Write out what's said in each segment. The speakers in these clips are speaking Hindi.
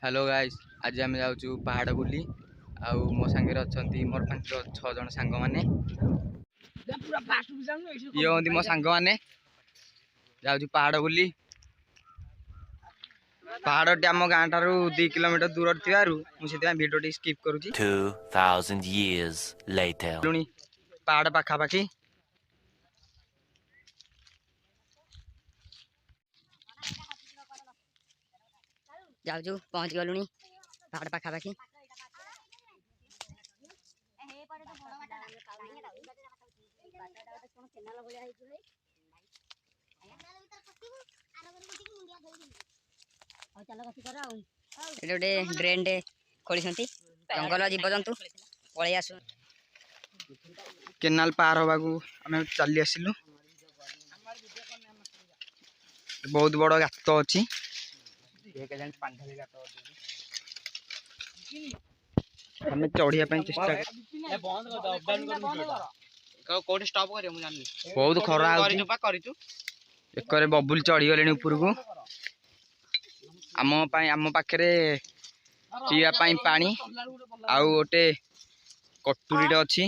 हेलो गाइस, आज आम जाऊँ पहाड़ बुली आउ मो सांगे अच्छा मोर 5-6 जन सांग मैंने ये हूँ मो सांग मैंने जाऊँ पहाड़ बुली। पहाड़ आम गाँ ठारू 2 किलोमीटर दूर थी भिडियो स्किप करुँची। 2000 years later पहाड़ पाखापाखि जाऊँ पहुँच गलुणी पहाड़ पाखापाखि। गोटे ड्रेन टे खोली जंगल जीवजंतु पलि आस केनाल पार हवा आम चली आसिलु। बहुत बड़ गात अच्छी आम चढ़िया चेष्टा बहुत खरा एक बबुल चढ़ीगले ऊपर को आम पाखे पीवाई पानी आउ गोटे कटुरी अच्छी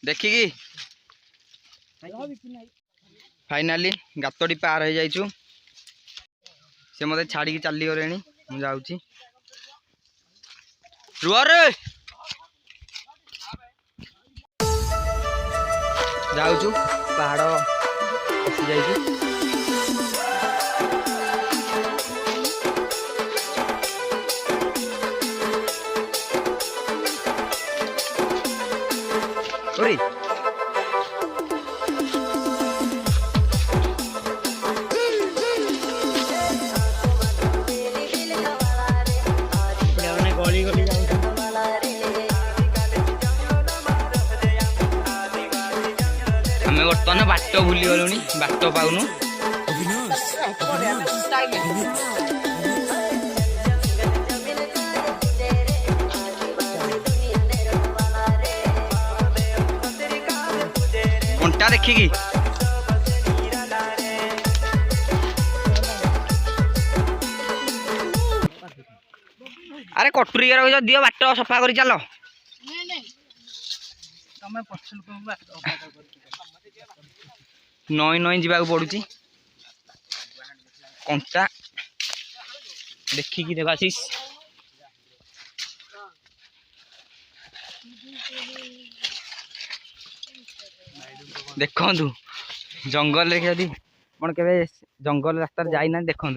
देखिकी फाइनाली गातटी पार हो जाइछु। से मत छाड़ी चली गले मुझे जाऊँगी रुआ रे जाऊँ पहाड़ पशि जाइए। आम बर्तमान बाट भूली गलु बाट पाऊनु कंटा देखिकी अरे कटुरी दियो बाट सफा कर चल नई नई जावाक पड़ुची कंटा देखिकी देवाशीष देखु जंगल के जंगल रास्ता जाइना देखु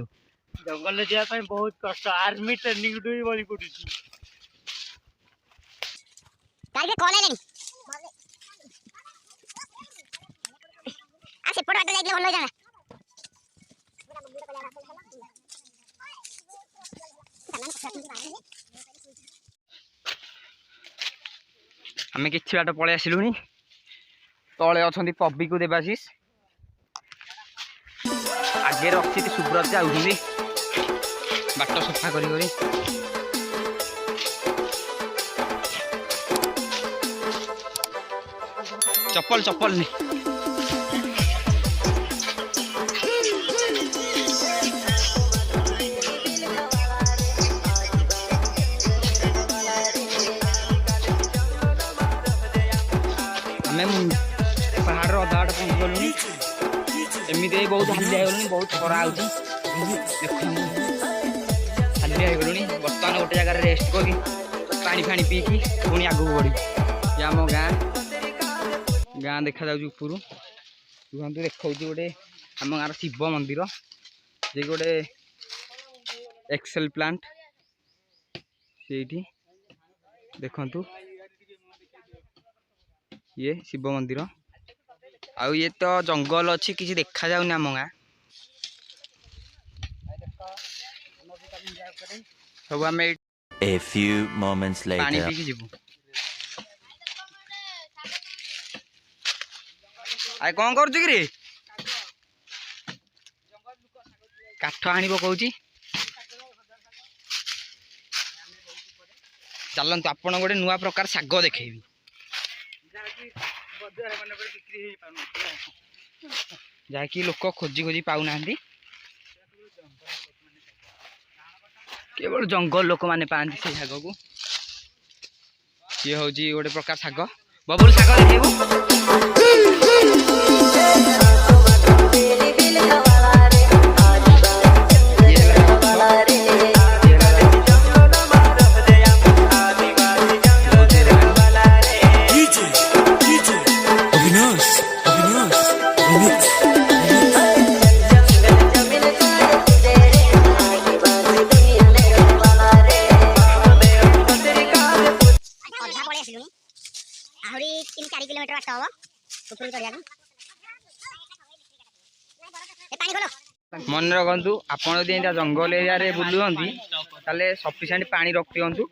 जंगल जावाई बहुत कष्ट आर्मी ट्रेनिंग बड़ी पड़ी आम कि बाट पलि आसिलुनी तले अच्छा पब्बी को देवाशीष आगे रखी सुब्रत आउଛନ୍ତି बाट सफा करी चप्पल चप्पल नहीं आम पहाड़ अधा आड़ पहुँच गलुनी एमती बहुत हालिया गलुनी बहुत खरा होती हालिया गलुनी बर्तमान गोटे जगह रेस्ट करी पानी फाणी पीकी पुणी आगू बढ़ी ये आम गाँ देखा जाऊँ ऊपर रुहतु देखा गोटे आम गाँव शिव मंदिर जे गोटे एक्सेल प्लांट से देखु ये शिव मंदिर आउ ये तो जंगल अच्छी किसी देखा जाऊनी आम गाँ सब आम A few moments पानी later पीकी जीवु आए कौन कर काठ आनी पकाउची चलतु आपण गोटे नुआ प्रकार शाग देखेबी जहाँकि लोक खोजी खोजी पाऊना केवल जंगल लोक मैंने पाती से शाग को ये हूँ गोटे प्रकार शाग बबुल शाग आहरी 3-4 किलोमीटर बाट हम ऊपर चढ़िया मन रखु आपड़ जंगल एरिया रे बुलुंट ताले सफिसीयंट पानी रखिंतु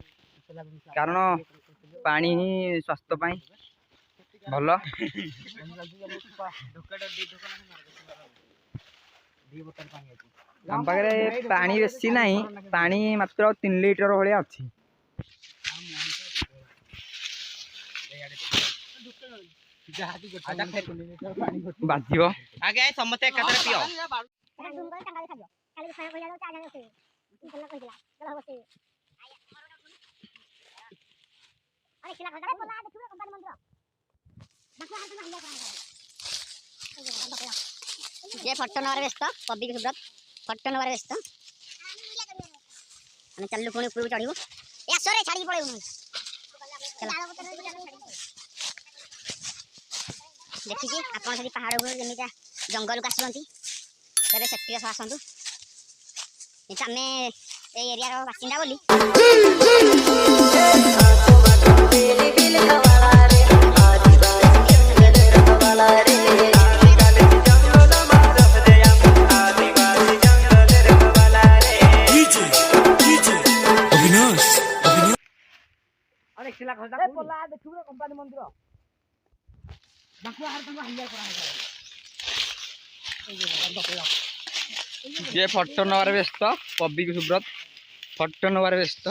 कारण पानी ही स्वास्थ्य भल आम पाखे पानी बेसी ना पानी मात्र 3 लिटर भाया अच्छी बाजिब आगे समस्ते एकाथरे पियो ये फटो नवर व्यस्त पब्लिक सुब्रत फटो नवर व्यस्त हम चलू पुणी ऊपर चढ़ू ए सरे छाड़ी पड़े देखिए आप पहाड़ को जमी जंगल को आसुँच तेरे सेफ्टी आसतु आम एरिया बासिंदा बोली ये फटो नवार व्यस्त पब्लिक सुब्रत फटो नवार व्यस्त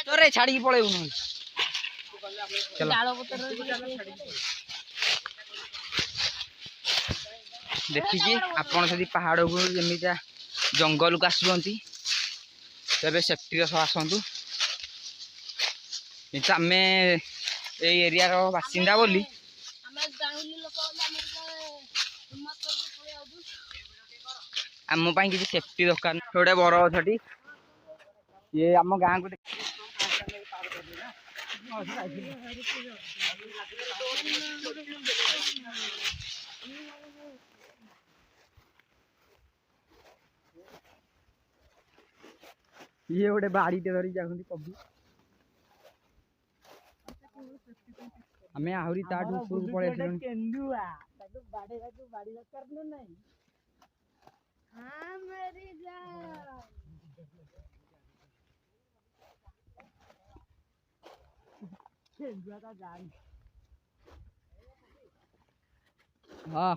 तोरे छाड़ी पड़े देखिए आपन से पहाड़ को जमी जंगल को आसुँच तेरे सेफ्टी आसतु आम एरिया बासिंदा बोली आम कि सेफ्टी दरकार गोटे बर गछटी ये आम गाँ को ये गोटे बाड़ी धरी जाती कभी आम आहरी ताठू ऊपर पड़े हाँ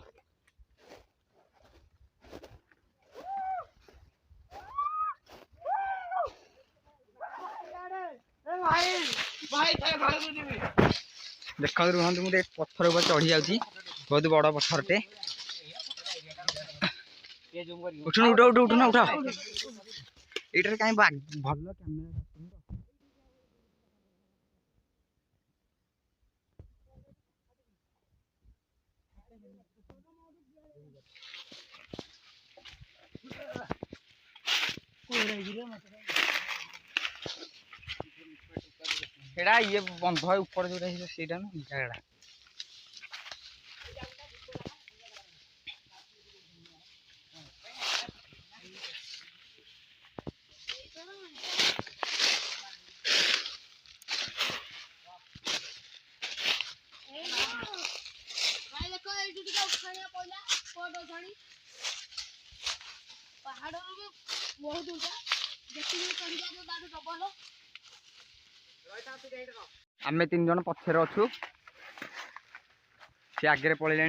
देखो रुहतु मुझे पत्थर ऊपर चढ़ी जाऊँगी बहुत बड़ पत्थरटे उठुन उठ उठ उठुन उठ ये कहीं भल कैमेरा एड़ा ये बंध ऊपर जो सीटा ना जगह आम 3 जन पछे अच्छु सी आगे पलैले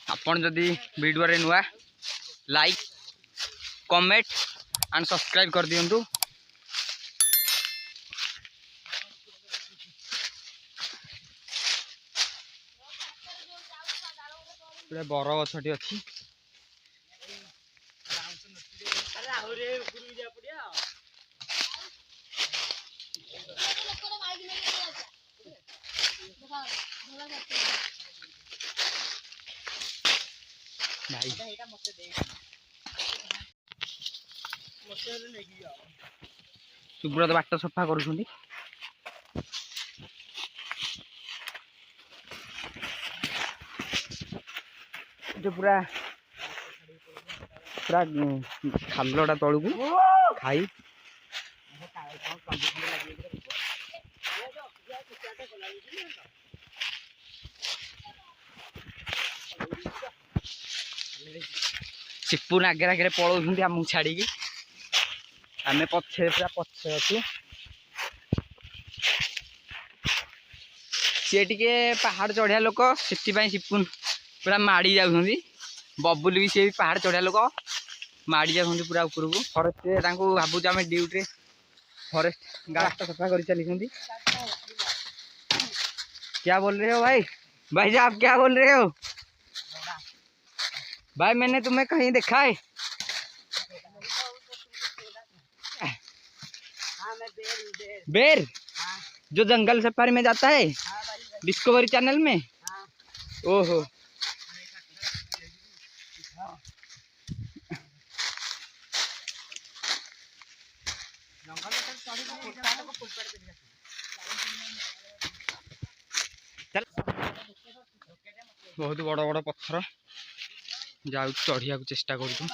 आपन जदि वीडियो रे नुआ लाइक कमेंट एंड सब्सक्राइब कर दिंतु। बर गछटी अच्छी सुब्रत बाट सफा कर पूरा पूरा खालटा तलू को खाई सिपुन आगे आगे पलौं आमको छाड़ी आम पछे पूरा पछे अच्छु सी टे पहाड़ चढ़िया लोक से सिपुन पूरा माड़ी जाऊँगी बबुल भी सी भी पहाड़ चढ़िया लोक माड़ी जाऊँगी पूरा उपरको फरेस्ट भावुँ आम ड्यूटी फरेस्ट गार्ड सफा कर चली। क्या बोल रहे हो भाई? भाई साहब क्या बोल रहे हो? भाई मैंने तुम्हें कहीं देखा है? बेर जो जंगल सफारी में जाता है डिस्कवरी चैनल में। ओहो बहुत बड़ बड़ पत्थर जाऊ चढ़िया को चेष्टा करूँ।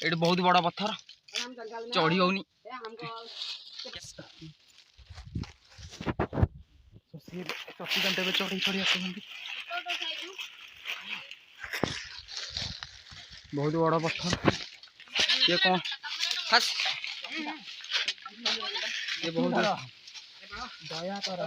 ये बहुत बड़ा पत्थर चढ़ी होनी चढ़ी चढ़ी आस बहुत बड़ा पत्थर ये कौन ये बहुत दया कर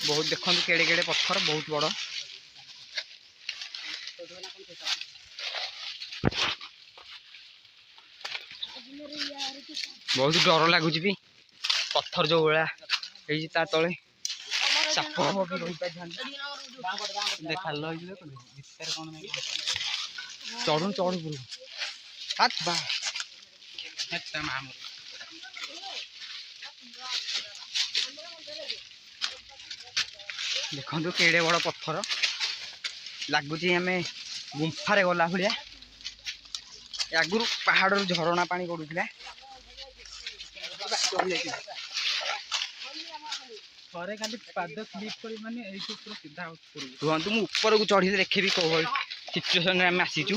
बहुत देखो केड़े केड़े पत्थर बहुत बड़ बहुत डर लगुच भी पत्थर जो भाया तले साप चढ़ू चढ़ू देखो केड़े बड़ पत्थर लगुच आम गुंफारे गला भाया आगुरी पहाड़ झरणा पानी पड़ूला रुहतु मु ऊपर को चढ़ी देखी कौ सिचुएसन आम आसीचु।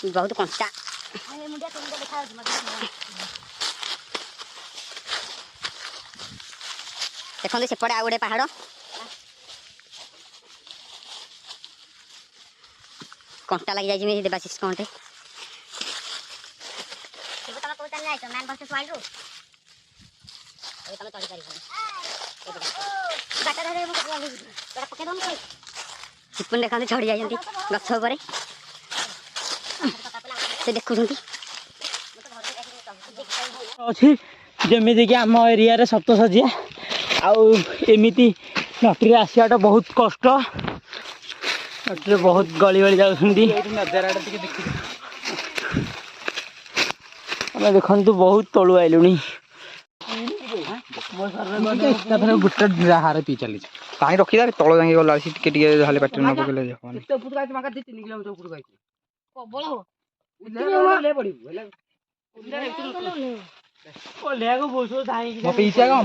बहुत कंचा देखो सेपटे आ गए पहाड़ कंटा लग जाए देवाशीष कंटे सिपुन देखा चढ़ी जाती गछ उपर से देखुं अच्छी जमी कि आम एरिया सप्तशଯ୍या आउ एमिति नटी आसाटा बहुत कष्ट नटी बहुत गली गली जाऊँगी आम देखु बहुत तलु आइलुनी गोटे हार पी चली कहीं रखीदा तल जाए गला टे पाटे न पकड़े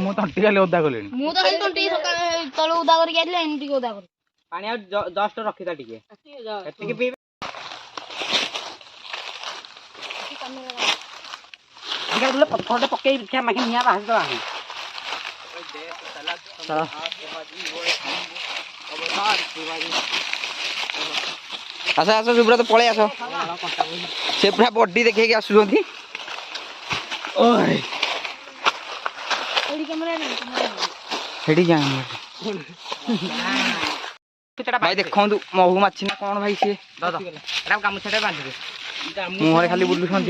मो तंटी खाली ओदा कले तलु उदा करके पानी जस्ट रखीदा टे पत्थर पकई क्या माखी निया बाहर दो आस आस सुब्रत पलि आस से पूरा बॉडी देखे आसुँच भाई देखु महू माछी ना कौन भाई सी गामुछा बांधे मुहर खाली बुलुंट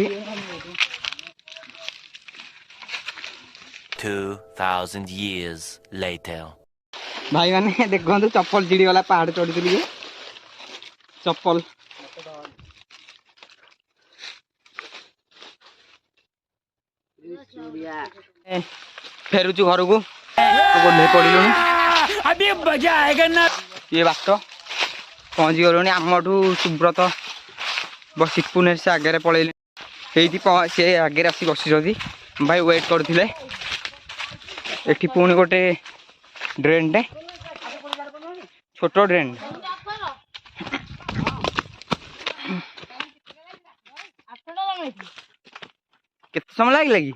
2000 years later. भाई मैंने देखो चप्पल चिड़ी वाला पहाड़ चढ़ी चप्पल फेरुचु घर को पड़लुनि अभी मजा आएगा ना। ये बाट पहुँची गलुनि आमठू सुब्रत बस पुणे से आगे पलैले से आगे आसी बसी भाई वेट करते एठी पुणी गोटे ड्रेन टे छोट ड्रेन केते समय लगे लगी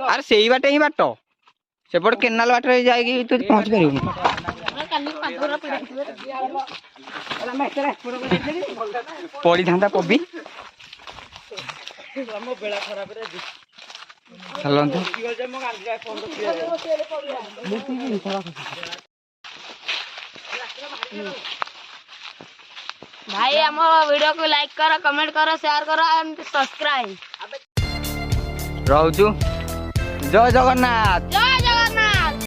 अरे से बाटे ही बाट सेपट केनाल बाट जाएगी तू पहुंच पार पड़ी था पबी चलते भाई हम वीडियो को लाइक करो कमेंट करो शेयर करो एंड सब्सक्राइब रोजू जय जगन्नाथ।